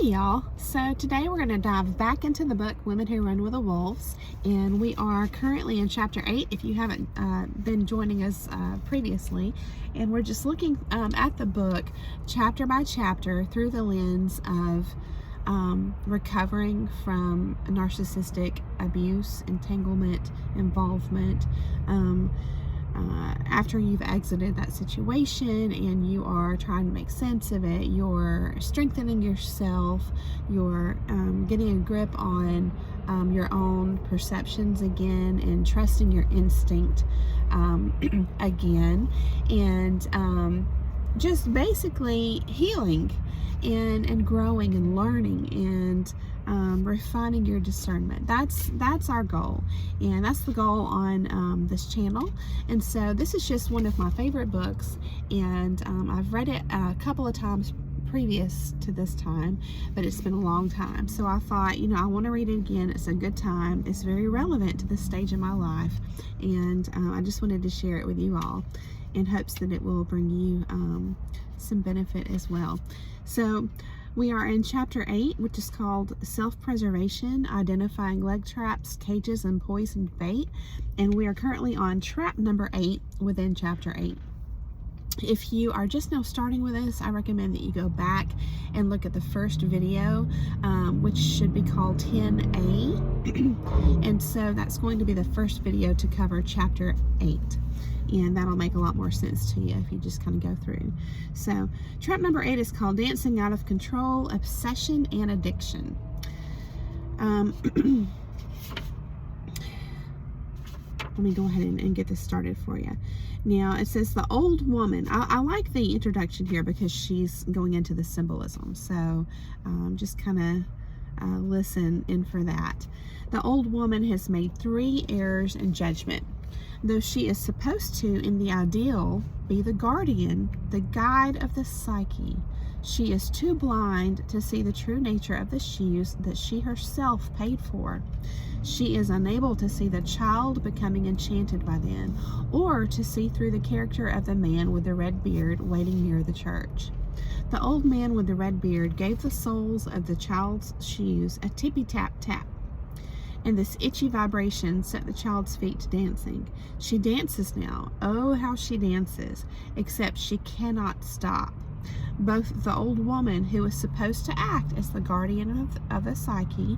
Hey y'all, so today we're going to dive back into the book Women Who Run with the Wolves, and we are currently in chapter 8 if you haven't been joining us previously, and we're just looking at the book chapter by chapter through the lens of recovering from narcissistic abuse, entanglement, involvement, after you've exited that situation and you are trying to make sense of it, you're strengthening yourself, you're getting a grip on your own perceptions again and trusting your instinct again, and just basically healing and growing and learning and refining your discernment. That's our goal, and that's the goal on this channel. And so this is just one of my favorite books, and I've read it a couple of times previous to this time, but it's been a long time, so I thought, I want to read it again. It's a good time. It's very relevant to this stage in my life, and I just wanted to share it with you all in hopes that it will bring you some benefit as well. So we are in chapter 8, which is called Self-Preservation, Identifying Leg Traps, Cages, and Poisoned Bait. And we are currently on trap number 8 within chapter 8. If you are just now starting with us, I recommend that you go back and look at the first video, which should be called 10A. And so that's going to be the first video to cover chapter 8. And that'll make a lot more sense to you if you just kind of go through. So trap number 8 is called Dancing Out of Control, Obsession, and Addiction. Let me go ahead and get this started for you. Now it says the old woman. I like the introduction here because she's going into the symbolism. So just kind of listen in for that. The old woman has made 3 errors in judgment. Though she is supposed to, in the ideal, be the guardian, the guide of the psyche, she is too blind to see the true nature of the shoes that she herself paid for. She is unable to see the child becoming enchanted by them, or to see through the character of the man with the red beard waiting near the church. The old man with the red beard gave the soles of the child's shoes a tippy-tap-tap, and this itchy vibration set the child's feet to dancing. She dances now. Oh, how she dances, except she cannot stop. Both the old woman, who is supposed to act as the guardian of the psyche,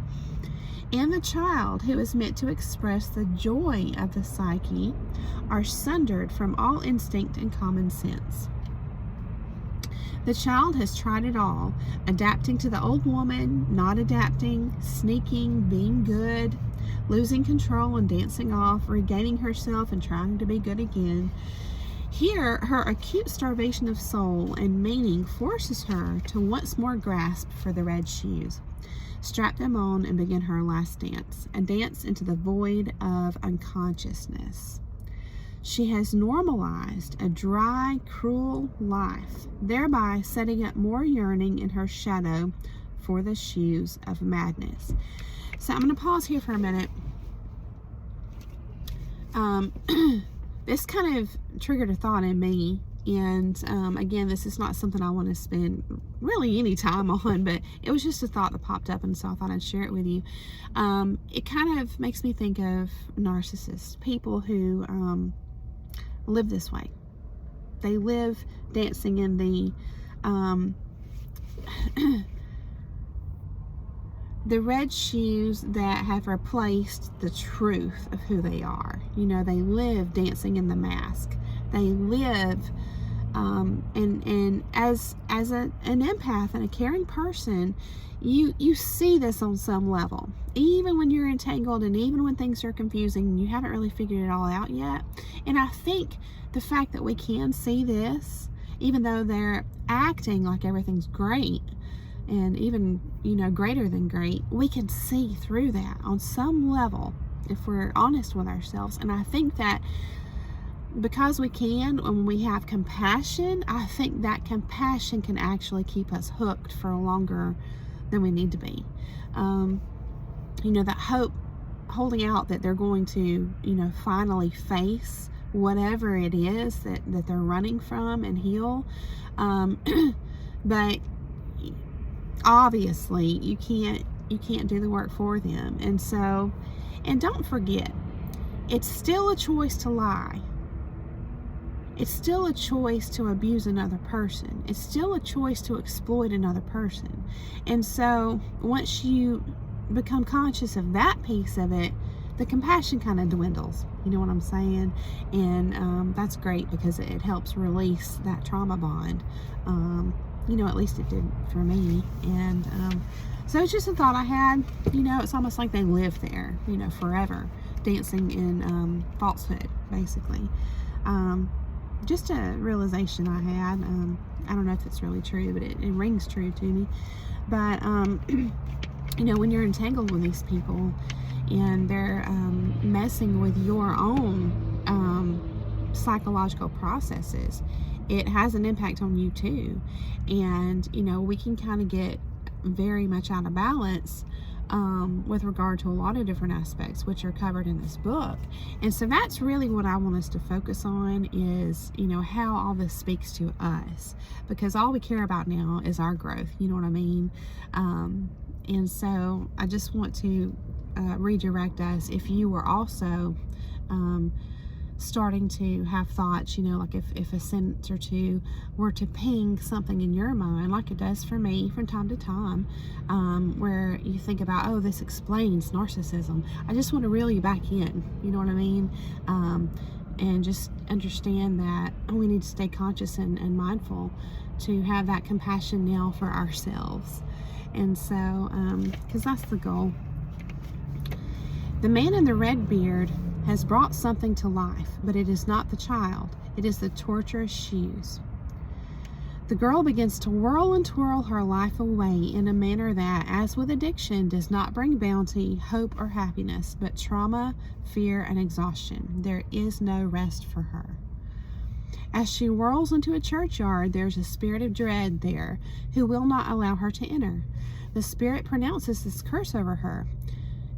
and the child, who is meant to express the joy of the psyche, are sundered from all instinct and common sense. The child has tried it all, adapting to the old woman, not adapting, sneaking, being good, losing control and dancing off, regaining herself and trying to be good again. Here, her acute starvation of soul and meaning forces her to once more grasp for the red shoes, strap them on, and begin her last dance, a dance into the void of unconsciousness. She has normalized a dry, cruel life, thereby setting up more yearning in her shadow for the shoes of madness. So I'm going to pause here for a minute. This kind of triggered a thought in me, and again, this is not something I want to spend really any time on, but it was just a thought that popped up, and so I thought I'd share it with you. It kind of makes me think of narcissists, people who live this way. They live dancing in the the red shoes that have replaced the truth of who they are. They live dancing in the mask. They live and as an empath and a caring person, you see this on some level, even when you're entangled and even when things are confusing and you haven't really figured it all out yet. And I think the fact that we can see this, even though they're acting like everything's great and even greater than great, we can see through that on some level if we're honest with ourselves. And I think that because we can, when we have compassion, I think that compassion can actually keep us hooked for longer than we need to be. That hope, holding out that they're going to, finally face whatever it is that they're running from and heal. But obviously you can't do the work for them. And so, and don't forget, it's still a choice to lie. It's still a choice to abuse another person. It's still a choice to exploit another person. And so once you become conscious of that piece of it, the compassion kind of dwindles. You know what I'm saying? And that's great because it helps release that trauma bond. You know, at least it did for me. And so it's just a thought I had. You know, it's almost like they live there, you know, forever, dancing in falsehood, basically. Just a realization I had. I don't know if it's really true, but it rings true to me. But you know, when you're entangled with these people and they're messing with your own psychological processes, it has an impact on you too. And you know, we can kind of get very much out of balance with regard to a lot of different aspects which are covered in this book. And so that's really what I want us to focus on, is, you know, how all this speaks to us, because all we care about now is our growth, you know what I mean? And so I just want to redirect us, if you were also starting to have thoughts, you know, like if a sentence or two were to ping something in your mind, like it does for me from time to time, where you think about, oh, this explains narcissism, I just want to reel you back in, you know what I mean? And just understand that we need to stay conscious and mindful to have that compassion now for ourselves. And so, because that's the goal. The man in the red beard has brought something to life, but it is not the child. It is the torturous shoes. The girl begins to whirl and twirl her life away in a manner that, as with addiction, does not bring bounty, hope, or happiness, but trauma, fear, and exhaustion. There is no rest for her. As she whirls into a churchyard, there's a spirit of dread there who will not allow her to enter. The spirit pronounces this curse over her.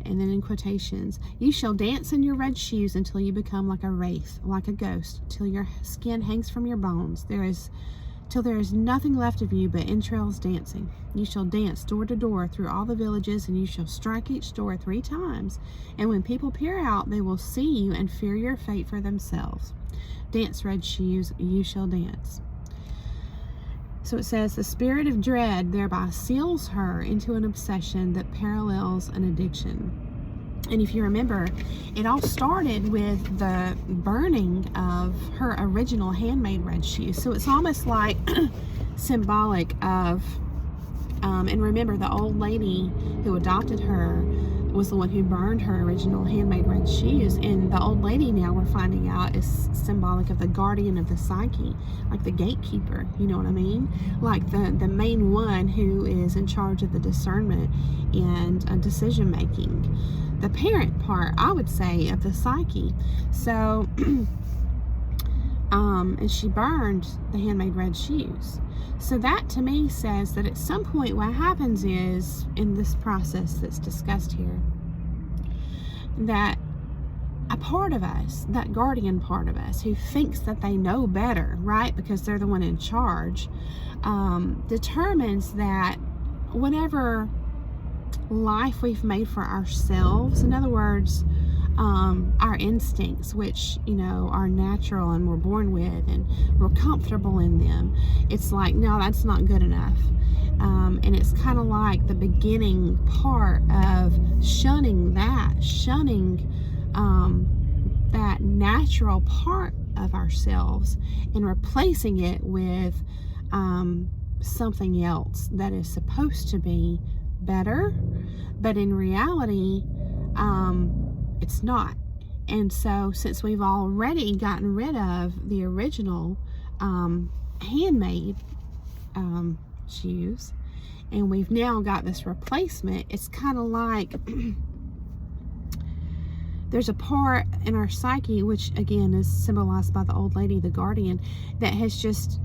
And then in quotations, you shall dance in your red shoes until you become like a wraith, like a ghost, till your skin hangs from your bones. Till there is nothing left of you but entrails dancing. You shall dance door to door through all the villages, and you shall strike each door 3 times. And when people peer out, they will see you and fear your fate for themselves. Dance, red shoes, you shall dance. So it says, the spirit of dread thereby seals her into an obsession that parallels an addiction. And if you remember, it all started with the burning of her original handmade red shoes. So it's almost like symbolic of, and remember, the old lady who adopted her was the one who burned her original handmade red shoes. And the old lady, now we're finding out, is symbolic of the guardian of the psyche, like the gatekeeper, you know what I mean? Like the main one who is in charge of the discernment and decision making. The parent part, I would say, of the psyche. So, and she burned the handmade red shoes. So that to me says that at some point what happens is, in this process that's discussed here, that a part of us, that guardian part of us who thinks that they know better, right, because they're the one in charge, determines that whatever life we've made for ourselves, in other words, our instincts, which, you know, are natural and we're born with and we're comfortable in them, it's like, no, that's not good enough. And it's kind of like the beginning part of shunning that natural part of ourselves and replacing it with something else that is supposed to be better, but in reality, it's not. And so since we've already gotten rid of the original handmade shoes, and we've now got this replacement, it's kind of like there's a part in our psyche, which again is symbolized by the old lady, the guardian, that has just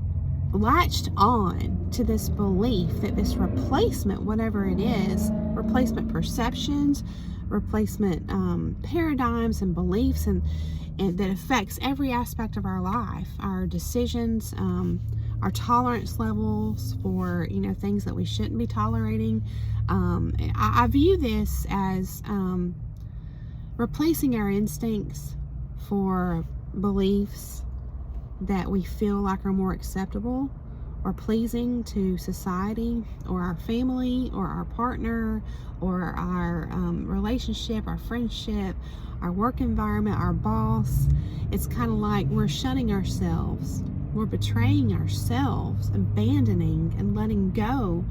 latched on to this belief that this replacement, whatever it is, replacement perceptions, replacement paradigms and beliefs, and that affects every aspect of our life, our decisions, our tolerance levels for, you know, things that we shouldn't be tolerating. I view this as replacing our instincts for beliefs that we feel like are more acceptable or pleasing to society or our family or our partner or our relationship, our friendship, our work environment, our boss. It's kind of like we're shunning ourselves. We're betraying ourselves, abandoning and letting go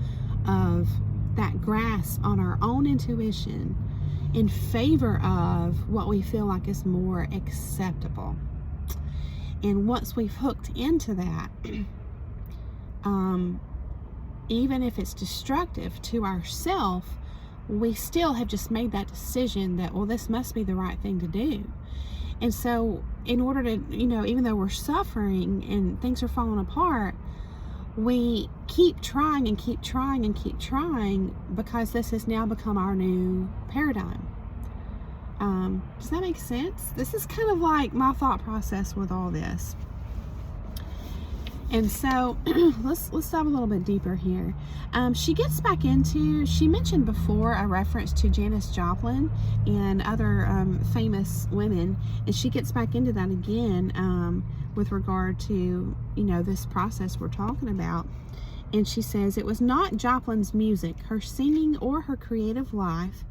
of that grasp on our own intuition in favor of what we feel like is more acceptable. And once we've hooked into that, even if it's destructive to ourselves, we still have just made that decision that, well, this must be the right thing to do. And so in order to, you know, even though we're suffering and things are falling apart, we keep trying and keep trying and keep trying because this has now become our new paradigm. Does that make sense? This is kind of like my thought process with all this. And so let's dive a little bit deeper here. She gets back into, she mentioned before a reference to Janis Joplin and other famous women, and she gets back into that again with regard to, you know, this process we're talking about. And she says it was not Joplin's music, her singing, or her creative life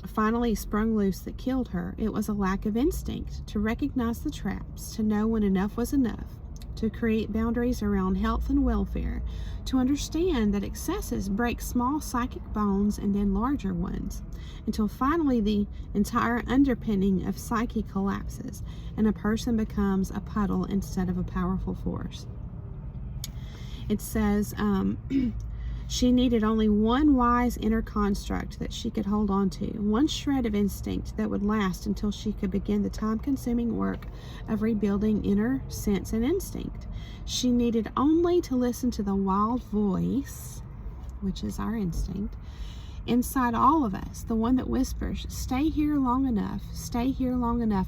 finally sprung loose that killed her. It was a lack of instinct to recognize the traps, to know when enough was enough, to create boundaries around health and welfare, to understand that excesses break small psychic bones and then larger ones, until finally the entire underpinning of psyche collapses and a person becomes a puddle instead of a powerful force. It says, she needed only one wise inner construct that she could hold on to, one shred of instinct that would last until she could begin the time-consuming work of rebuilding inner sense and instinct. She needed only to listen to the wild voice, which is our instinct, inside all of us, the one that whispers, stay here long enough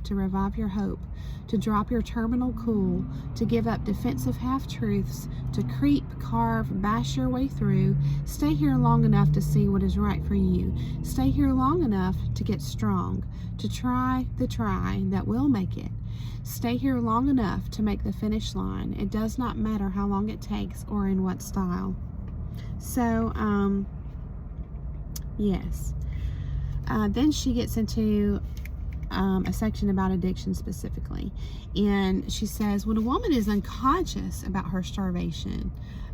to revive your hope, to drop your terminal cool, to give up defensive half-truths, to creep, carve, bash your way through. Stay here long enough to see what is right for you. Stay here long enough to get strong, to try the try that will make it. Stay here long enough to make the finish line. It does not matter how long it takes or in what style. So, yes. Then she gets into a section about addiction specifically. And she says, when a woman is unconscious about her starvation,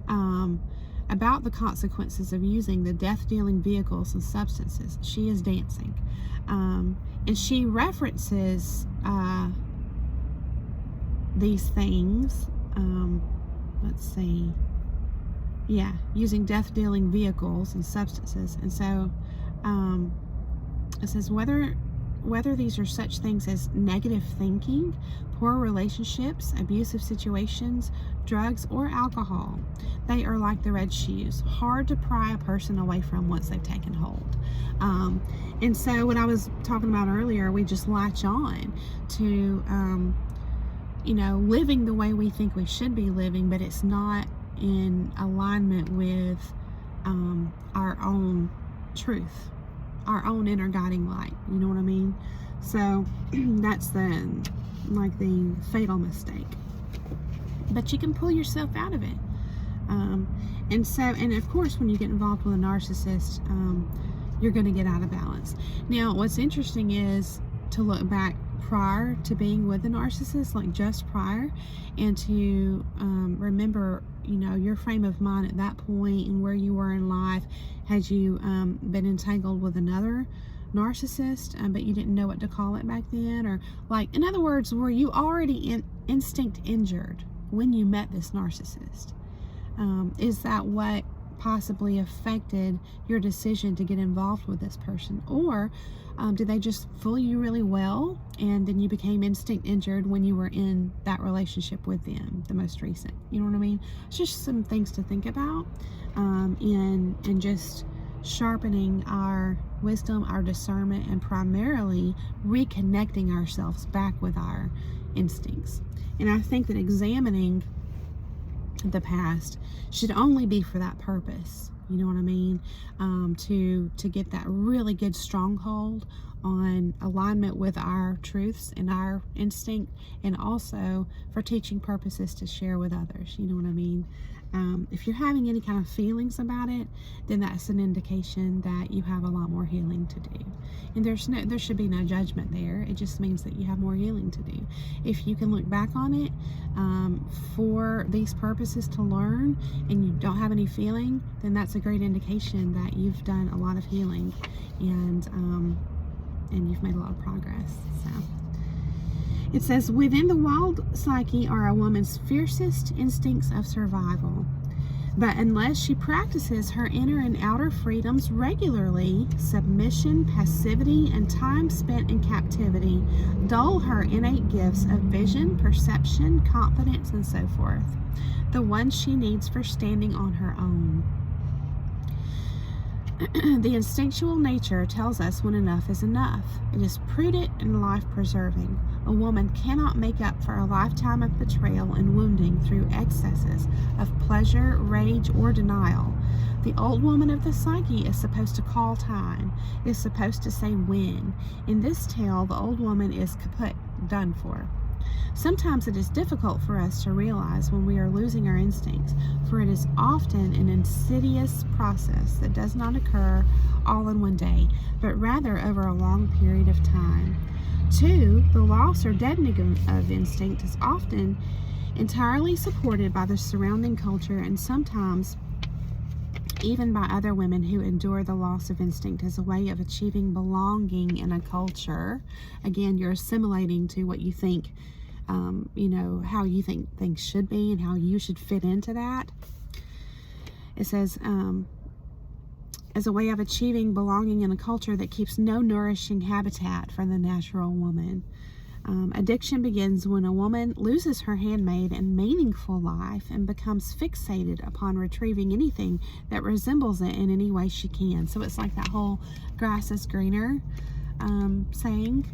about the consequences of using the death-dealing vehicles and substances, she is dancing. And she references these things. Let's see. Yeah, using death-dealing vehicles and substances. And so it says whether these are such things as negative thinking, poor relationships, abusive situations, drugs, or alcohol, they are like the red shoes, hard to pry a person away from once they've taken hold. And so what I was talking about earlier, we just latch on to, you know, living the way we think we should be living, but it's not in alignment with our own truth, our own inner guiding light. You know what I mean? So that's the fatal mistake. But you can pull yourself out of it. And of course, when you get involved with a narcissist, you're going to get out of balance. Now, what's interesting is to look back prior to being with a narcissist, like just prior, and to remember, you know, your frame of mind at that point and where you were in life. Had you been entangled with another narcissist, but you didn't know what to call it back then? Or, like, in other words, were you already instinct injured when you met this narcissist? Is that what possibly affected your decision to get involved with this person? Or did they just fool you really well and then you became instinct injured when you were in that relationship with them, the most recent? You know what I mean? It's just some things to think about in just sharpening our wisdom, our discernment, and primarily reconnecting ourselves back with our instincts. And I think that examining the past should only be for that purpose. You know what I mean? To get that really good stronghold on alignment with our truths and our instinct, and also for teaching purposes to share with others. You know what I mean? If you're having any kind of feelings about it, then that's an indication that you have a lot more healing to do. And there should be no judgment there. It just means that you have more healing to do. If you can look back on it for these purposes to learn, and you don't have any feeling, then that's a great indication that you've done a lot of healing, and you've made a lot of progress. So it says, within the wild psyche are a woman's fiercest instincts of survival. But unless she practices her inner and outer freedoms regularly, submission, passivity, and time spent in captivity dull her innate gifts of vision, perception, confidence, and so forth, the ones she needs for standing on her own. The instinctual nature tells us when enough is enough. It is prudent and life-preserving. A woman cannot make up for a lifetime of betrayal and wounding through excesses of pleasure, rage, or denial. The old woman of the psyche is supposed to call time, is supposed to say when. In this tale, the old woman is kaput, done for. Sometimes it is difficult for us to realize when we are losing our instincts, for it is often an insidious process that does not occur all in one day, but rather over a long period of time. 2, the loss or deadening of instinct is often entirely supported by the surrounding culture, and sometimes even by other women who endure the loss of instinct as a way of achieving belonging in a culture. Again, you're assimilating to what you think, how you think things should be and how you should fit into that. It says, as a way of achieving belonging in a culture that keeps no nourishing habitat for the natural woman. Addiction begins when a woman loses her handmade and meaningful life and becomes fixated upon retrieving anything that resembles it in any way she can. So it's like that whole grass is greener saying.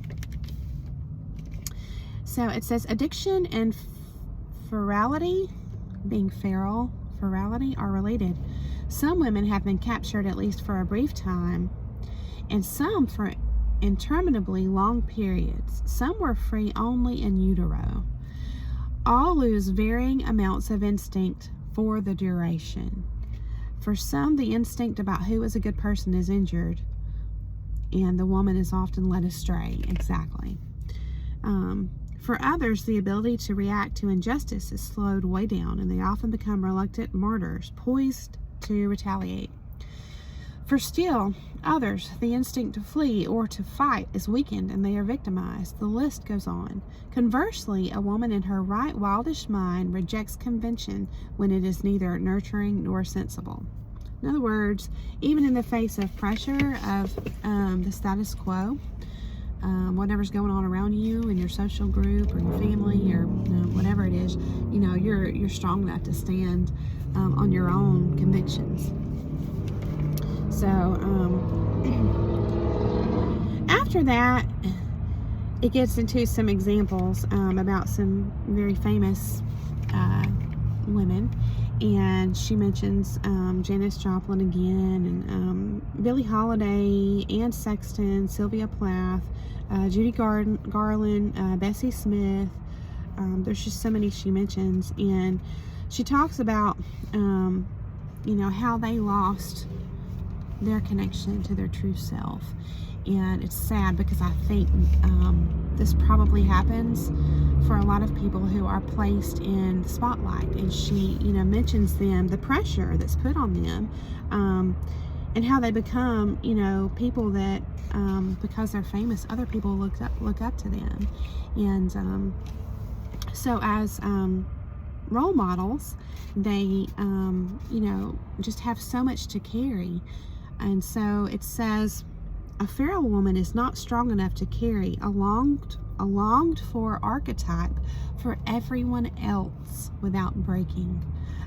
So it says addiction and ferality, being feral, ferality are related. Some women have been captured at least for a brief time, and some for interminably long periods. Some were free only in utero. All lose varying amounts of instinct for the duration. For some, the instinct about who is a good person is injured, and the woman is often led astray. Exactly. For others, the ability to react to injustice is slowed way down, and they often become reluctant martyrs, poised to retaliate. For still others, the instinct to flee or to fight is weakened, and they are victimized. The list goes on. Conversely, a woman in her right wildish mind rejects convention when it is neither nurturing nor sensible. In other words, even in the face of pressure of the status quo, whatever's going on around you in your social group or your family or whatever it is, you're strong enough to stand on your own convictions. So after that, it gets into some examples about some very famous women, and she mentions Janis Joplin again, and Billie Holiday, Anne Sexton, Sylvia Plath, Judy Garland, Bessie Smith. There's just so many she mentions, and she talks about how they lost their connection to their true self. And it's sad because I think this probably happens for a lot of people who are placed in the spotlight. And she, mentions the pressure that's put on them, and how they become, people that, because they're famous, other people look up to them. And so as role models, they, just have so much to carry. And so it says, a feral woman is not strong enough to carry a longed for archetype for everyone else without breaking.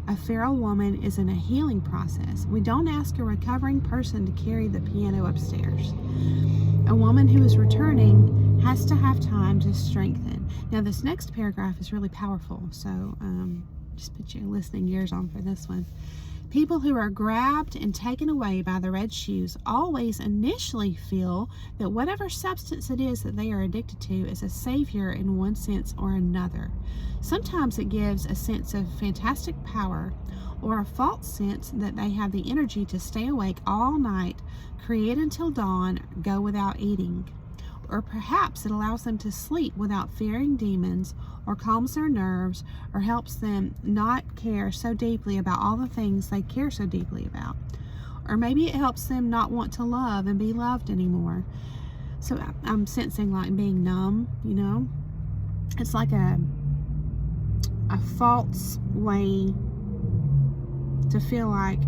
A feral woman is in a healing process. We don't ask a recovering person to carry the piano upstairs. A woman who is returning has to have time to strengthen. Now this next paragraph is really powerful, so Just put your listening ears on for this one. People who are grabbed and taken away by the red shoes always initially feel that whatever substance it is that they are addicted to is a savior in one sense or another. Sometimes it gives a sense of fantastic power, or a false sense that they have the energy to stay awake all night, create until dawn, go without eating. Or perhaps it allows them to sleep without fearing demons, or calms their nerves, or helps them not care so deeply about all the things they care so deeply about. Or maybe it helps them not want to love and be loved anymore. So I'm sensing like being numb, you know. It's like a false way to feel like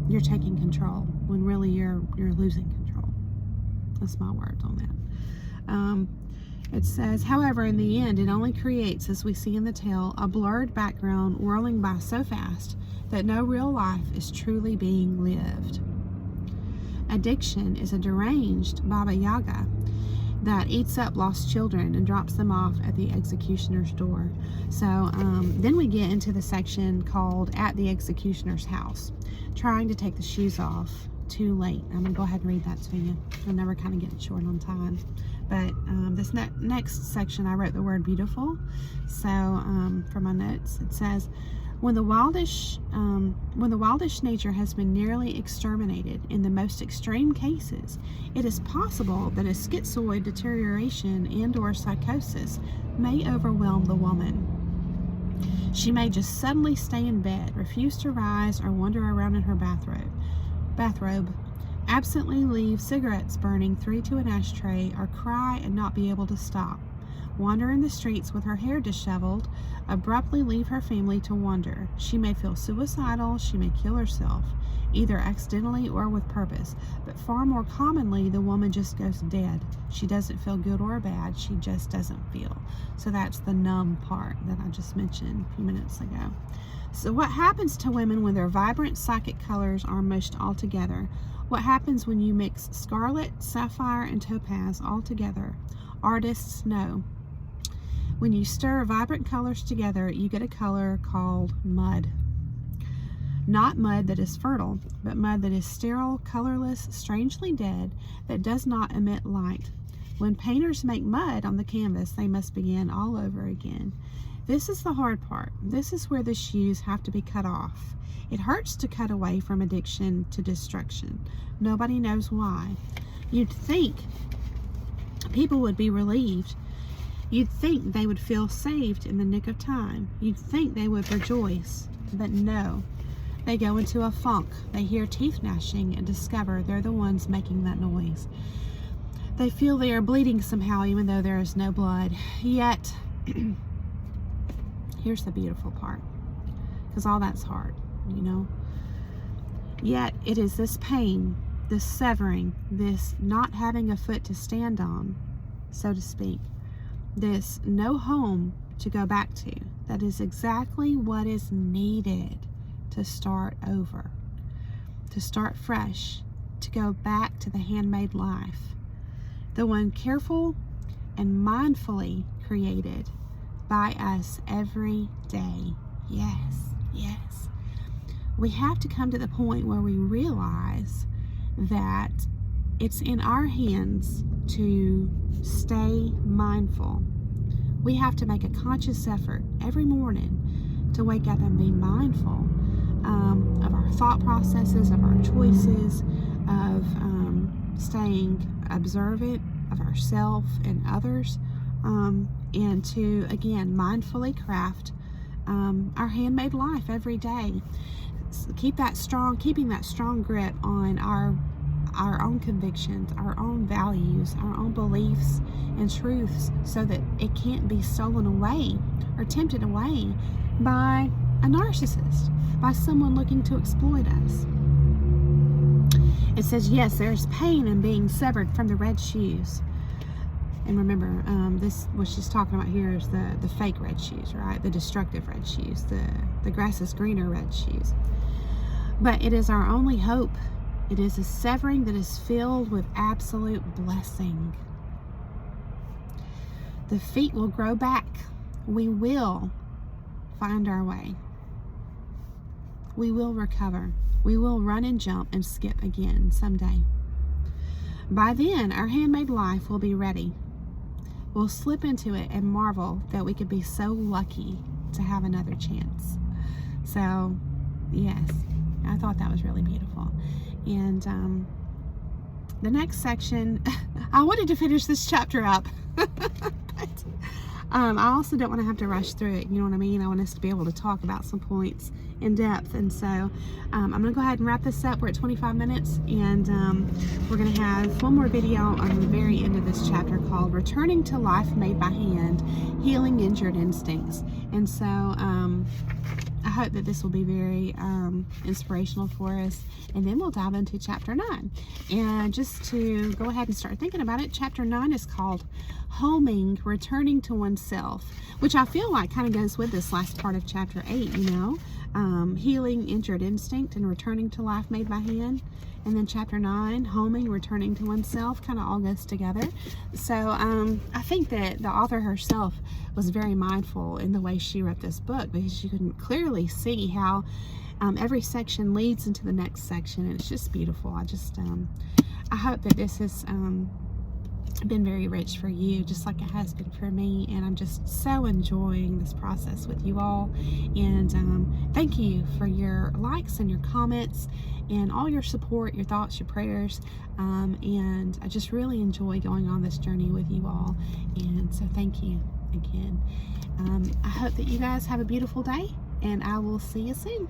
you're taking control when really you're losing control. That's my words on that. It says, however, in the end, it only creates, as we see in the tale, a blurred background whirling by so fast that no real life is truly being lived. Addiction is a deranged Baba Yaga that eats up lost children and drops them off at the executioner's door. So then we get into the section called At the Executioner's House, trying to take the shoes off. Too late. I'm going to go ahead and read that to you. I'll never kind of get short on time. But this next section, I wrote the word beautiful. So for my notes, it says, when the wildish nature has been nearly exterminated in the most extreme cases, it is possible that a schizoid deterioration and/or psychosis may overwhelm the woman. She may just suddenly stay in bed, refuse to rise, or wander around in her bathrobe, absently leave cigarettes burning 3 to an ashtray, or cry and not be able to stop, wander in the streets with her hair disheveled, abruptly leave her family to wander. She may feel suicidal, she may kill herself, either accidentally or with purpose, but far more commonly the woman just goes dead. She doesn't feel good or bad, she just doesn't feel. So that's the numb part that I just mentioned a few minutes ago. So what happens to women when their vibrant psychic colors are mushed all together? What happens when you mix scarlet, sapphire, and topaz all together? Artists know. When you stir vibrant colors together, you get a color called mud. Not mud that is fertile, but mud that is sterile, colorless, strangely dead, that does not emit light. When painters make mud on the canvas, they must begin all over again. This is the hard part. This is where the shoes have to be cut off. It hurts to cut away from addiction to destruction. Nobody knows why. You'd think people would be relieved. You'd think they would feel saved in the nick of time. You'd think they would rejoice. But no. They go into a funk. They hear teeth gnashing and discover they're the ones making that noise. They feel they are bleeding somehow even though there is no blood. Yet, here's the beautiful part, because all that's hard, you know. Yet it is this pain, this severing, this not having a foot to stand on, so to speak, this no home to go back to, that is exactly what is needed to start over, to start fresh, to go back to the handmade life, the one careful and mindfully created by us every day. Yes, yes. We have to come to the point where we realize that it's in our hands to stay mindful. We have to make a conscious effort every morning to wake up and be mindful of our thought processes, of our choices, of staying observant of ourselves and others, and to, again, mindfully craft our handmade life every day. Keeping that strong grip on our own convictions, our own values, our own beliefs and truths, so that it can't be stolen away or tempted away by a narcissist, by someone looking to exploit us. It says, yes, there's pain in being severed from the red shoes. And remember, this what she's talking about here is the fake red shoes, right? The destructive red shoes, the grass is greener red shoes. But it is our only hope. It is a severing that is filled with absolute blessing. The feet will grow back. We will find our way. We will recover. We will run and jump and skip again someday. By then, our handmade life will be ready. We'll slip into it and marvel that we could be so lucky to have another chance. So, yes, I thought that was really beautiful. And the next section, I wanted to finish this chapter up, but I also don't want to have to rush through it. You know what I mean? I want us to be able to talk about some points in depth. And so I'm going to go ahead and wrap this up. We're at 25 minutes, and we're going to have one more video on the very end of this chapter called Returning to Life Made by Hand, Healing Injured Instincts. And so I hope that this will be very inspirational for us. And then we'll dive into chapter 9. And just to go ahead and start thinking about it, chapter 9 is called Homing, Returning to Oneself, which I feel like kind of goes with this last part of chapter 8, you know, healing injured instinct and returning to life made by hand. And then chapter 9, homing, returning to oneself, kind of all goes together. So I think that the author herself was very mindful in the way she wrote this book, because you can clearly see how every section leads into the next section, and it's just beautiful. I hope that this has been very rich for you, just like it has been for me, and I'm just so enjoying this process with you all. And thank you for your likes and your comments and all your support, your thoughts, your prayers, and I just really enjoy going on this journey with you all. And so thank you again. I hope that you guys have a beautiful day, and I will see you soon.